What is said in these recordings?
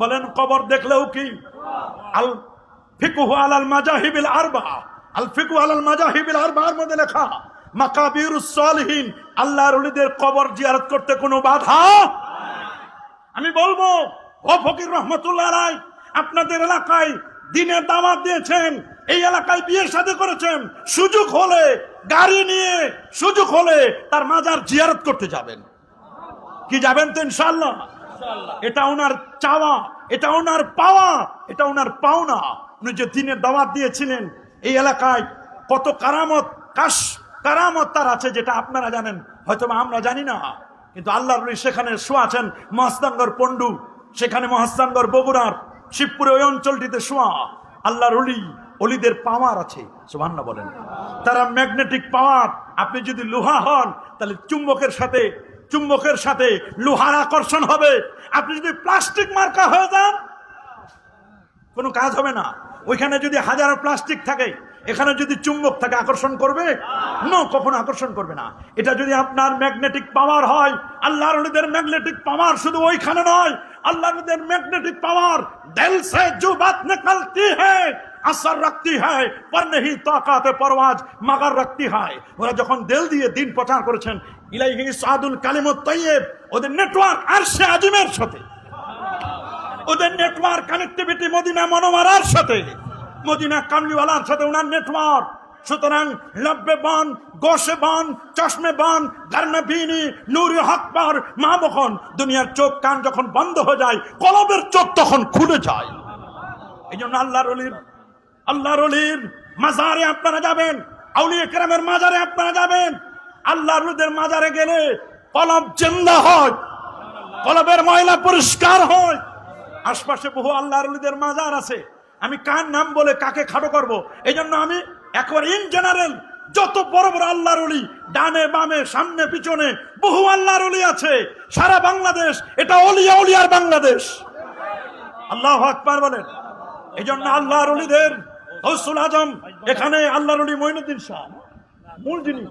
বলেন কবর দেখলেও কি? আল ফিকহু আলাল মাযাহিবিল আরবা, আল ফিকহু আলাল মাযাহিবিল আরবার মধ্যে লেখা মাকাবিরুস সালিহিন, আল্লাহর ওলিদের কবর জিয়ারত করতে কোনো বাধা। আমি বলবো ও ফকির রহমতুল্লাহ আলাইহি, আপনাদের এলাকায় দিনের দাওয়াত দিয়েছেন, এই এলাকায় বিয়ে শাদী করেছেন, সুযোগ হলে গাড়ি নিয়ে সুযোগ হলে তার মাজার জিয়ারত করতে যাবেন কি? যাবেন তো ইনশাআল্লাহ। এটা ওনার চাওয়া, এটা ওনার পাওয়া, এটা ওনার পাওনা। উনি যে দিনের দাওয়াত দিয়েছিলেন, এই এলাকায় কত কারামত কারামত তার আছে যেটা আপনারা জানেন, হয়তো আমরা জানি না। কিন্তু আল্লাহর ওলি সেখানে শোয়া আছেন, মহাস্থানগড় পন্ডু, সেখানে মহাস্থানগড় বগুড়ার শিবপুরে ওই অঞ্চলটিতে শোয়া। আল্লাহর অলিদের পাওয়ার আছে, সুবহানাল্লাহ বলেন। তারা ম্যাগনেটিক পাওয়ার। আপনি যদি লোহা হন তাহলে চুম্বকের সাথে লোহার আকর্ষণ হবে। আপনি যদি প্লাস্টিক মার্কা হয়ে যান কোনো কাজ হবে না। ওইখানে যদি হাজারো প্লাস্টিক থাকে, এখানে যদি চুম্বক থাকে আকর্ষণ করবে? না, কখনো আকর্ষণ করবে না। এটা যদি আপনার ম্যাগনেটিক পাওয়ার হয়, আল্লাহর ওলিদের ম্যাগনেটিক পাওয়ার শুধু ওইখানে নয়, আল্লাহর ওলিদের ম্যাগনেটিক পাওয়ার দিল সে जो बात निकलती है असर रखती है पर नहीं ताकत परवाज मगर रखती है। ওরা যখন দিল দিয়ে দিন প্রচার করেছেন, ইলাইহি সাদুল কালিমুত তাইয়্যিব, ওদের নেটওয়ার্ক আরশে আজিমের সাথে, ওদের নেটওয়ার্ক কানেক্টিভিটি মদিনা মনোয়ারার সাথে, মদিনা কামলিওয়ালার সাথে ওনার নেটওয়ার্ক। সুতরাং লব্বে বান, গোশে বান, চশমে বান, গারমে বিনি, নূরে হক পার মা বখন। দুনিয়ার চোখ কান যখন বন্ধ হয়ে যায়, কলবের চোখ তখন খুলে যায়। এই জন্য আল্লাহর ওলির মাজারে আপনারা যাবেন, আউলিয়া কেরামের মাজারে আপনারা যাবেন। আল্লাহর ওলিদের মাজারে গেলে কলব জিন্দা হয়, কলবের ময়লা পরিষ্কার হয়। আশপাশে বহু আল্লাহর ওলিদের মাজার আছে, আমি কার নাম বলে কাকে খাটো করব? এই জন্য আমি একবার ইন জেনারেল যত বড় বড় আল্লাহর ওলি, ডানে বামে সামনে পিছনে বহু আল্লাহর ওলি আছে। সারা বাংলাদেশ এটা ওলিয়া উলিয়ার বাংলাদেশ। আল্লাহু আকবার বলেন। এই জন্য আল্লাহর ওলিদের গৌসুল আজম, এখানে আল্লাহর ওলি মঈনুদ্দিন শাহ, মূল যিনি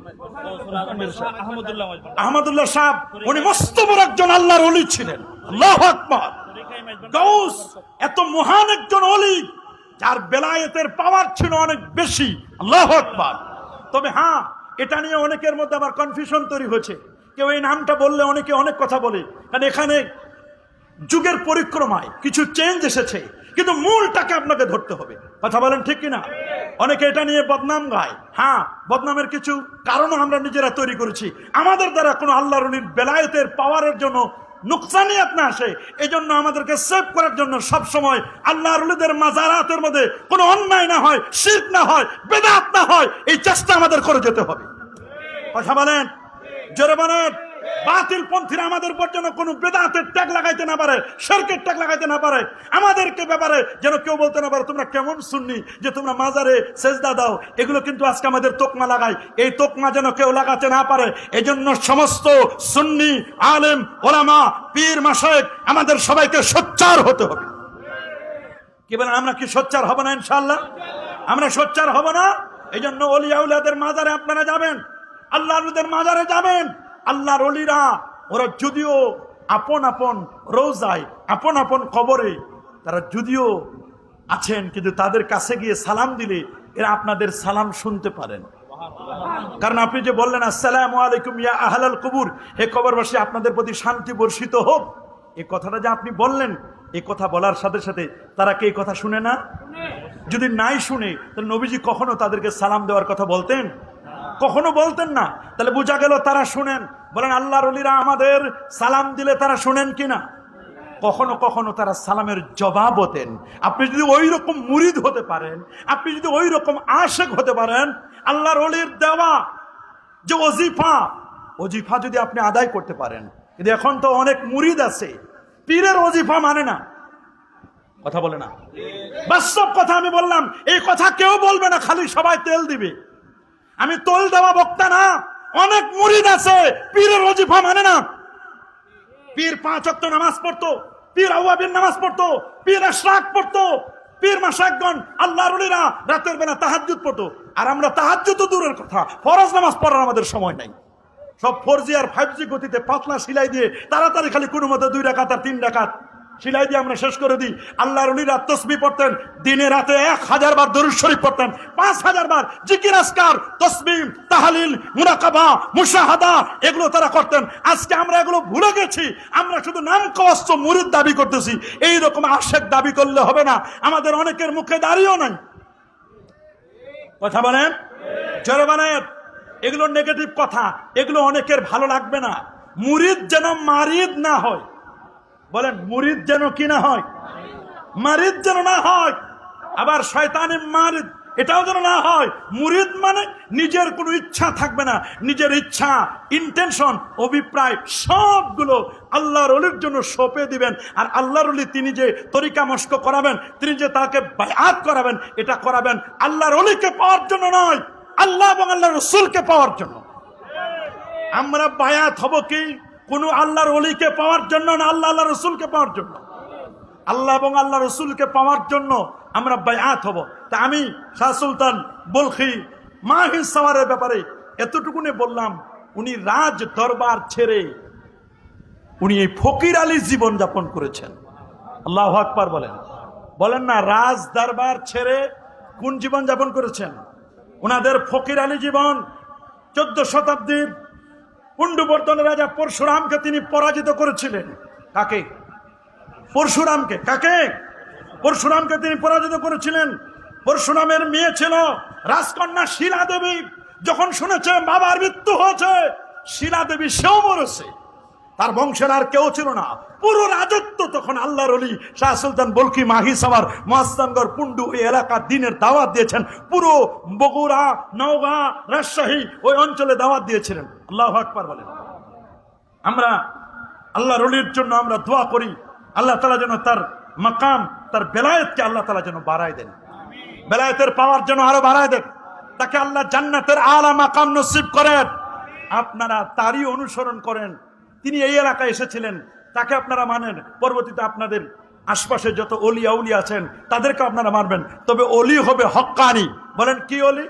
আহমদুল্লাহ সাহেব, উনি মস্ত বড় একজন আল্লাহর ওলি ছিলেন। আল্লাহু আকবার। গৌস এত মহান একজন ওলি, যার বেলায়েতের পাওয়ার ছিল অনেক বেশি। আল্লাহু আকবার। তবে হ্যাঁ, এটা নিয়ে অনেকের মধ্যে আবার কনফিউশন তৈরি হয়েছে। কেউ এই নামটা বললে অনেকে অনেক কথা বলে, কারণ এখানে যুগের পরিক্রমায় কিছু চেঞ্জ এসেছে, কিন্তু মূলটাকে আপনাকে ধরতে হবে। কথা বলেন ঠিক কিনা? অনেকে এটা নিয়ে বদনাম গায়। হ্যাঁ, বদনামের কিছু কারণও আমরা নিজেরা তৈরি করেছি। আমাদের দ্বারা কোনো আল্লাহর ওলির বেলায়েতের পাওয়ারের জন্য নুকসানিয়াত না আসে, এই জন্য আমাদেরকে সেভ করার জন্য সবসময় আল্লাহর ওলিদের মাজারাতের মধ্যে কোনো অন্যায় না হয়, শিরক না হয়, বেদাত না হয়, এই চেষ্টা আমাদের করে যেতে হবে। কথা বলেন, জোরে বলেন। বাতিল পন্থীরা আমাদের উপর যেন কোনো বেদাতের ট্যাগ লাগাইতে না পারে, শিরকের ট্যাগ লাগাইতে না পারে। আমাদেরকে ব্যাপারে যেন কেউ বলতে না পারে তোমরা কেমন সুন্নি যে তোমরা মাজারে সেজদা দাও। এগুলো কিন্তু আজকে আমাদের তোকমা লাগায়, এই তোকমা যেন কেউ লাগাতে না পারে। এজন্য সমস্ত সুন্নি আলেম ওলামা পীর মাশায়েখ আমাদের সবাইকে সোচ্চার হতে হবে। কি বলেন, আমরা কি সোচ্চার হব না? ইনশাআল্লাহ আমরা সোচ্চার হব না। এই জন্য ওলিয়া উলিয়াদের মাজারে আপনারা যাবেন, আল্লাহর ওলিদের মাজারে যাবেন। আল্লাহর ওলিরা ওরা যদিও আপন আপন রোজায়, আপন আপন কবরে তারা যদিও আছেন, কিন্তু তাদের কাছে গিয়ে সালাম দিলে এরা আপনাদের সালাম শুনতে পারেন। কারণ আপনি যে বললেন আসসালামু আলাইকুম ইয়া আহলাল কুবুর, হে কবরবাসী আপনাদের প্রতি শান্তি বর্ষিত হোক, এই কথাটা যে আপনি বললেন, এই কথা বলার সাথে সাথে তারা কি এই কথা শুনে না? যদি নাই শুনে তাহলে নবীজি কখনো তাদেরকে সালাম দেওয়ার কথা বলতেন? কখনো বলতেন না। তাহলে বোঝা গেল তারা শুনেন। বলেন আল্লাহর ওলিরা আমাদের সালাম দিলে তারা শুনেন কিনা? কখনো কখনো তারা সালামের জবাব দেন। আপনি যদি ওই রকম মুরিদ হতে পারেন, আপনি যদি ওই রকম আশেক হতে পারেন, আল্লাহর ওলির দেওয়া যে ওজিফা যদি আপনি আদায় করতে পারেন। কিন্তু এখন তো অনেক মুরিদ আছে পীরের ওজিফা মানে না, কথা বলে না। বাস্তব কথা আমি বললাম, এই কথা কেউ বলবে না, খালি সবাই তেল দিবে। আমি তোল দেওয়া বক্তা না। অনেক মুরিদ আছে পীরের ওজিফা মানে না। পীর 5 ওয়াক্ত নামাজ পড়তো, পীর আওয়াবিন নামাজ পড়তো, পীর ইশরাক পড়তো, পীর মাশায়েখগণ আল্লাহর ওলিরা রাতের বেলা তাহাজ্জুদ পড়তো। আর আমরা তাহাজ্জুদ তো দূরের কথা, ফরজ নামাজ পড়ার আমাদের সময় নাই। সব 4G আর 5G গতিতে পাতলা সিলাই দিয়ে তাড়াতাড়ি খালি কোনো মতে 2 রাকাত আর 3 রাকাত সিলাই দিয়ে আমরা শেষ করে দিই। আল্লাহর ওলিরা তাসবিহ পড়তেন, দিনে রাতে 1000 বার দরুদ শরীফ পড়তেন, 5000 বার জিকির আজকার, তাসবিহ, তাহলিল, মুরাকাবা, মুশাহাদা এগুলো তারা করতেন। আজকে আমরা এগুলো ভুলে গেছি। আমরা শুধু নাম কওয়াস্ত মুরিদ দাবি করতেছি। এই রকম আশেক দাবি করলে হবে না। আমাদের অনেকের মুখে দাঁড়িয়েও নাই। কথা বলেন, জোরে বলেন। এগুলো নেগেটিভ কথা, এগুলো অনেকের ভালো লাগবে না। মুরিদ যেন মারিদ না হয়। বলেন, মুরিদ যেন কি না হয়? মারিদ যেন না হয়। আবার শয়তানি মারিদ এটাও যেন না হয়। মুরিদ মানে নিজের কোনো ইচ্ছা থাকবে না। নিজের ইচ্ছা, ইন্টেনশন, অভিপ্রায় সবগুলো আল্লাহর ওলির জন্য সঁপে দিবেন। আর আল্লাহর ওলি তিনি যে তরিকা মস্ক করাবেন, তিনি যে তাকে বায়াত করাবেন, এটা করাবেন আল্লাহর ওলিকে পাওয়ার জন্য নয়, আল্লাহ এবং আল্লাহর রাসূলকে পাওয়ার জন্য। আমরা বায়াত হব কি কোন আল্লাহর ওলিকে পাওয়ার জন্য না, আল্লাহ আল্লাহ রসুলকে পাওয়ার জন্য। আল্লাহ এবং আল্লাহ রসুলকে পাওয়ার জন্য আমরা বায়াত হব। তা আমি শাহ সুলতান বলখি মাহি সাওয়ারের ব্যাপারে এতটুকুনি বললাম। উনি রাজ দরবার ছেড়ে উনি এই ফকির আলী জীবন যাপন করেছেন। আল্লাহু আকবার বলেন, বলেন না। রাজ দরবার ছেড়ে কোন জীবন যাপন করেছেন? ওনাদের ফকির আলী জীবন। 14 শতাব্দীর পুণ্ড্রবর্ধন রাজা পরশুরামকে তিনি পরাজিত করেছিলেন। কাকে? পরশুরামকে। কাকে? পরশুরামকে তিনি পরাজিত করেছিলেন। পরশুরামের মেয়ে ছিল রাজকন্যা শিলা দেবী। যখন শুনেছে বাবার মৃত্যু হয়েছে, শিলা দেবী সেও মরেছে, তার বংশের আর কেউ ছিল না। পুরো রাজত্ব তখন আল্লাহর ওলি শাহ সুলতান বলখি মাহি সাওয়ার মহাস্থানগড় পুন্ডু ওই এলাকা দিনের দাওয়াত দিয়েছেন। পুরো বগুড়া, নওগাঁ, রাজশাহী ওই অঞ্চলে দাওয়াত দিয়েছিলেন। আল্লাহু আকবার বলেন। আমরা আল্লাহর ওলির জন্য আমরা দোয়া করি, আল্লাহ তাআলা যেন তার মাকাম, তার বেলায়েতকে আল্লাহ তাআলা যেন বাড়ায় দেন, বেলায়েতের পাওয়ার যেন আরো বাড়ায় দেন, তাকে আল্লাহ জান্নাতের আলা মাকাম নসিব করেন। আপনারা তারই অনুসরণ করেন। তিনি এই এলাকায় এসেছিলেন, তাকে আপনারা মানেন। পরবর্তীতে আপনাদের আশপাশে যত অলি আউলি আছেন তাদেরকে আপনারা মানবেন। তবে অলি হবে হক্কানি। বলেন কি অলি?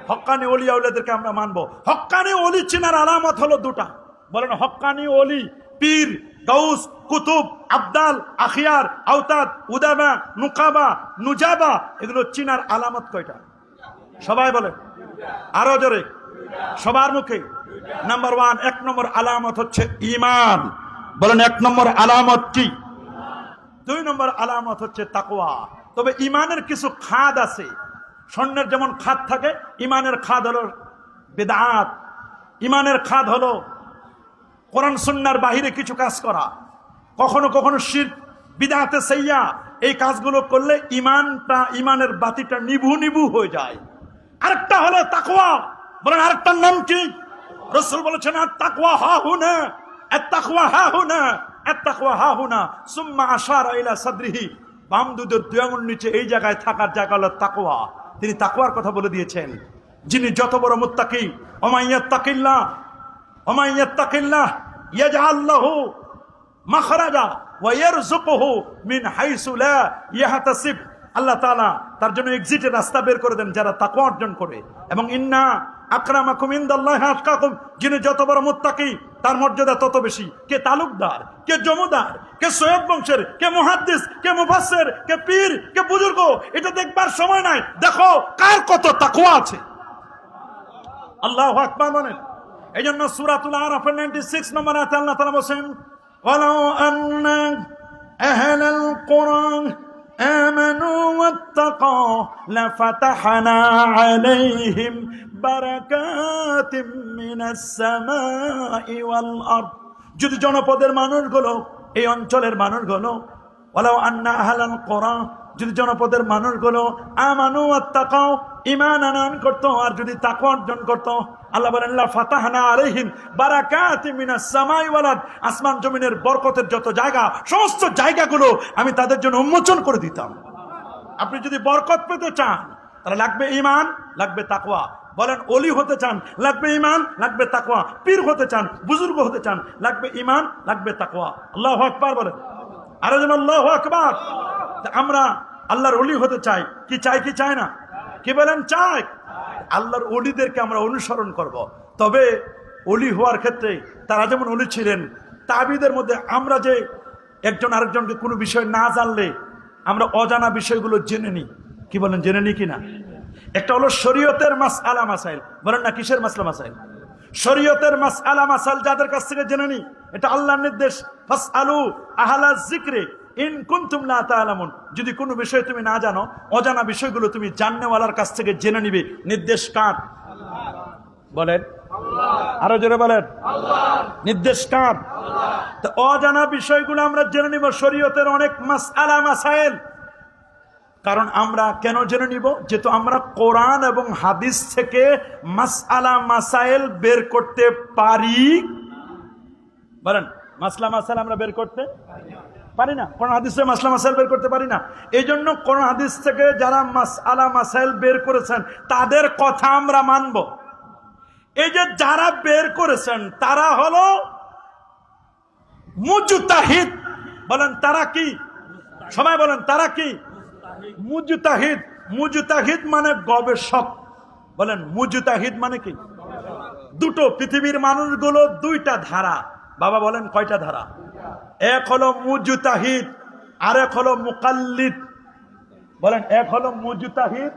হক্কানি অলি আউলিয়াদেরকে আমরা মানবো। হক্কানি অলি চিনার আলামত হলো দুটা। বলেন, হক্কানি অলি, পীর, গাউস, কুতুব, আবদাল, আখিয়ার, আওতাদ, উদাবা, নুকাবা, নুজাবা, এগুলো চিনার আলামত কয়টা? সবাই বলেন, আরো জোরে, সবার মুখে। নাম্বার 1, 1 নম্বর আলামত হচ্ছে ঈমান। বলেন, 1 নম্বর আলামত কি? 2 নম্বর আলামত হচ্ছে তাকওয়া। তবে ঈমানের কিছু খাদ আছে। স্বর্ণের যেমন খাদ থাকে, ঈমানের খাদ হলো বিদআত। ঈমানের খাদ হলো কোরআন সুন্নাহর বাহিরে কিছু কাজ করা। কখনো কখনো শিরক, বিদআতে সাইয়্যা, এই কাজগুলো করলে ঈমানের বাতিটা নিভু নিভু হয়ে যায়। আরেকটা হলো তাকওয়া। বলেন, আরেকটার নাম কি? রাসূল বলেছেন, আত-তাকওয়া হাহুনা, আত-তাকওয়া হাহুনা, আত-তাকওয়া হাহুনা। সুম্মা আশারা ইলা সাদরিহি, বাম দুধের 2 আঙ্গুল নিচে এই জায়গায় থাকার জায়গা হলো তাকওয়া। তিনি তাকওয়ার কথা বলে দিয়েছেন। যিনি যত বড় মুত্তাকি, ওমাইয়াত্তাকিল্লাহ, ওমাইয়াত্তাকিল্লাহ ইয়াজআল লাহু মাখরাজা ওয়া ইয়ারযুকুহু মিন হাইসু লা ইয়াহতাসিব। আল্লাহ তাআলা তার জন্য এক্সিটের রাস্তা বের করে দেন যারা তাকওয়া অর্জন করে। এবং ইন্না আকরামাকুম ইনদাল্লাহি আতকাকুম, যিনি যত বড় মুত্তাকি তার মর্যাদা তত বেশি। কে তালুকদার, কে জমিদার, কে সৈয়দ বংশের, কে মুহাদ্দিস, কে মুফাসসির, কে পীর, কে বুজুর্গ, এটা দেখবার সময় নাই। দেখো কার কত তাকওয়া আছে। আল্লাহু আকবার বলেন। এই জন্য সূরাতুল আরাফের 96 নম্বর আয়াতে আল্লাহ তাআলা বলেন, ওয়ালাউ আন্না আহলাল কুরআন আমানু ওয়াত্তাকাউ লাফাতাহনা আলাইহিম বারাকাতিম মিনাস সামাই ওয়াল আরদ। যদি জনপদের মানুষগুলো, এই অঞ্চলের মানুষগুলো, ওয়ালাউ আন্না আহলাল কুরআন, যদি জনপদের মানুষগুলো আমানু ওয়াত্তাকাউ, ঈমান আনয়ন করত আর যদি তাকওয়া অর্জন করত, আল্লাহ বলেন লাফাতাহনা আলাইহিম বারাকাতিম মিনাস সামাই ওয়াল আরদ, আসমান জমিনের বরকতের যত জায়গা, সমস্ত জায়গাগুলো আমি তাদের জন্য উন্মোচন করে দিতাম। আপনি যদি বরকত পেতে চান তাহলে লাগবে ঈমান, লাগবে তাকওয়া। বলেন, ওলি হতে চান লাগবে ঈমান, লাগবে তাকওয়া। পীর হতে চান, বুজুর্গ হতে চান লাগবে ঈমান, লাগবে তাকওয়া। আল্লাহু আকবার বলেন, আরো যেন আল্লাহু আকবার। আমরা আল্লাহর ওলি হতে চাই, কি চাই কি চাই না? কি বলেন? চাই। আল্লাহর ওলিদেরকে আমরা অনুসরণ করব। তবে ওলি হওয়ার ক্ষেত্রে তারা যেমন ওলি ছিলেন, তাবিদের মধ্যে আমরা যে একজন আরেকজনকে কোনো বিষয় না জানলে আমরা অজানা বিষয়গুলো জেনে নিই। কি বলেন, জেনে নিই কিনা? একটা হলো শরীয়তের মাসআলা মাসাইল, বলেন না কিসের মাসলা মাসাইল? শরীয়তের মাসআলা মাসাইল যাদের কাছ থেকে জেনে নিই, এটা আল্লাহর নির্দেশ, ফাসআলু আহলা যিকরি ইন কুনতুম লা তা'লামুন। যদি কোনো বিষয় তুমি না জানো, অজানা বিষয়গুলো তুমি জাননেওয়ালার কাছ থেকে জেনে নিবে। নির্দেশ কার? বলেন, আরো জোরে বলেন, নির্দেশ কার? তো অজানা বিষয়গুলো আমরা জেনে নিব, শরীয়তের অনেক মাসআলা মাসাইল। কারণ আমরা কেন জেনে নিব? যেহেতু আমরা কোরআন এবং হাদিস থেকে মাসআলা মাসাইল বের করতে পারি। বলেন, মাসলা মাসাইল আমরা বের করতে পারি না। কোরআন হাদিস থেকে মাসলা মাসাইল বের করতে পারি না। এই জন্য কোরআন হাদিস থেকে যারা মাসআলা মাসাইল বের করেছেন তাদের কথা আমরা মানব। এই যে যারা বের করেছেন তারা হলো মুজতাহিদ। বলেন তারা কি? সবাই বলেন তারা কি? মুজতাহিদ। মুজতাহিদ মানে গবেষক। বলেন মুজতাহিদ মানে কি? দুটো, পৃথিবীর মানুষগুলো দুইটা ধারা। বাবা বলেন কয়টা ধারা? এক হলো মুজতাহিদ, আরেক হলো মুকাল্লিদ। বলেন, এক হলো মুজতাহিদ,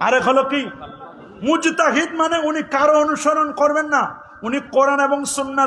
আরেক হলো কি? মুজতাহিদ মানে উনি কারো অনুসরণ করবেন না, উনি কোরআন এবং সুন্নাহ